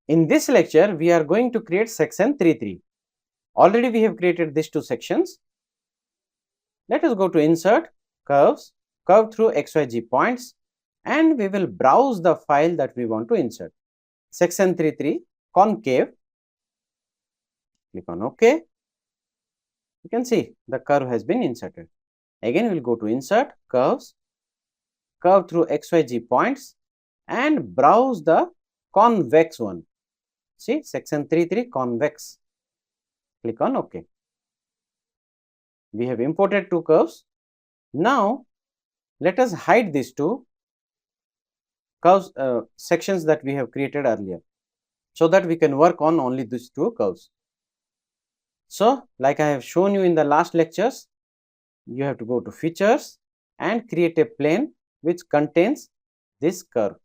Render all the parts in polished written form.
In this lecture, we are going to create section 3-3. Already we have created these two sections. Let us go to Insert, Curves, Curve through XYZ points, and we will browse the file that we want to insert. Section 3-3, concave. Click on OK. You can see the curve has been inserted. Again, we will go to Insert, Curves, Curve through XYZ points, and browse the convex one. See, section 3-3, convex. Click on OK. We have imported two curves. Now, let us hide these two curves sections that we have created earlier, so that we can work on only these two curves. So, like I have shown you in the last lectures, you have to go to Features and create a plane which contains this curve.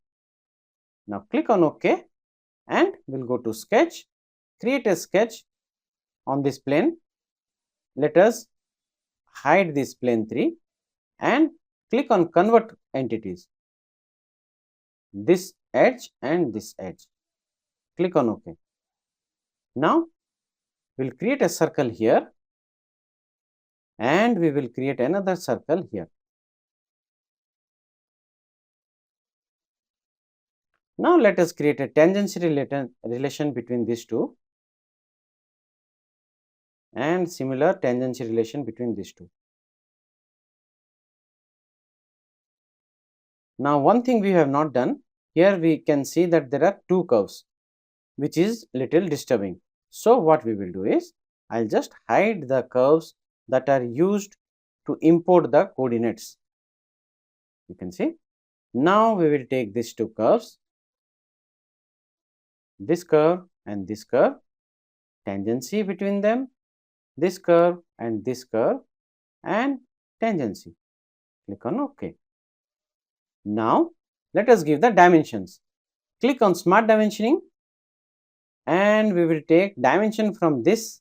Now, click on OK and we will go to Sketch, create a sketch on this plane. Let us hide this plane 3 and click on Convert Entities, this edge and this edge. Click on OK. Now, we will create a circle here and we will create another circle here. Now, let us create a tangential relation between these two and similar tangential relation between these two. Now, one thing we have not done, here we can see that there are two curves, which is little disturbing. So, what we will do is, I will just hide the curves that are used to import the coordinates. You can see. Now, we will take these two curves, this curve and this curve, tangency between them, this curve and this curve, and tangency. Click on OK. Now, let us give the dimensions. Click on Smart Dimensioning and we will take dimension from this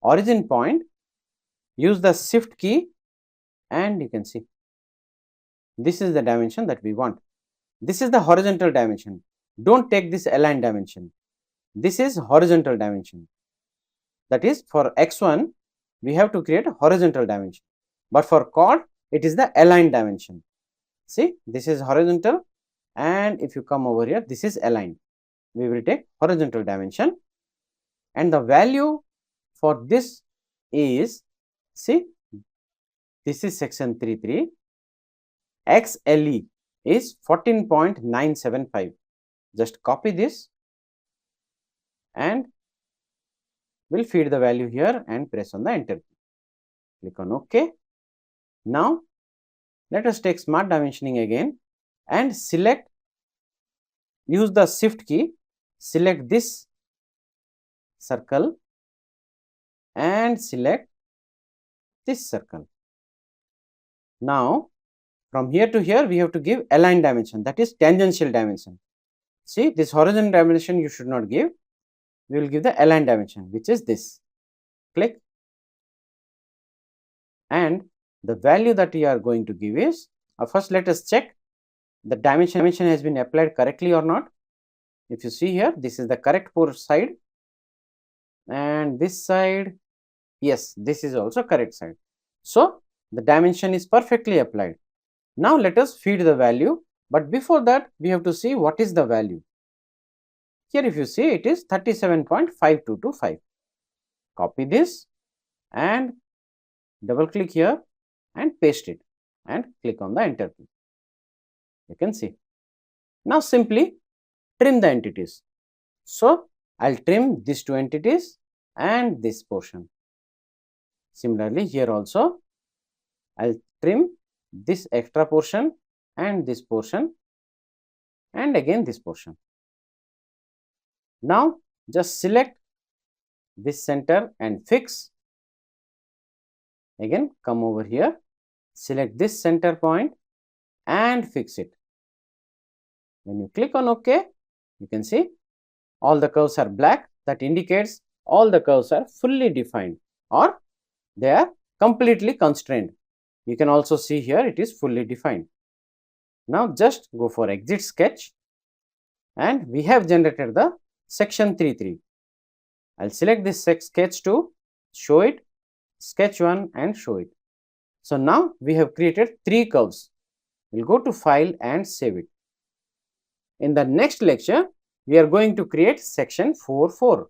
origin point, use the Shift key and you can see this is the dimension that we want. This is the horizontal dimension. Do not take this align dimension. This is horizontal dimension. That is, for x1 we have to create a horizontal dimension, but for chord it is the aligned dimension. See, this is horizontal and if you come over here, this is aligned. We will take horizontal dimension and the value for this is, see, this is section 3-3, XLE is 14.975. Just copy this and we'll feed the value here and press on the enter key. Click on OK. Now, let us take Smart Dimensioning again and select, use the Shift key, select this circle and select this circle. Now, from here to here we have to give align dimension, that is tangential dimension. See, this horizontal dimension you should not give, we will give the align dimension, which is this. Click and the value that we are going to give is, first let us check the dimension has been applied correctly or not. If you see here, this is the correct side and this side, yes, this is also correct side. So, the dimension is perfectly applied. Now, let us feed the value, but before that we have to see what is the value. Here if you see, it is 37.5225. Copy this and double click here and paste it and click on the enter key. You can see. Now, simply trim the entities. So, I will trim these two entities and this portion. Similarly, here also I will trim this extra portion and this portion and again this portion. Now, just select this center and fix. Again, come over here, select this center point and fix it. When you click on OK, you can see all the curves are black. That indicates all the curves are fully defined or they are completely constrained. You can also see here it is fully defined. Now, just go for Exit Sketch and we have generated the section 3-3. I'll select this sketch to show it, sketch 1 and show it. So now we have created 3 curves. We'll go to file and save it. In the next lecture, we are going to create section 4-4.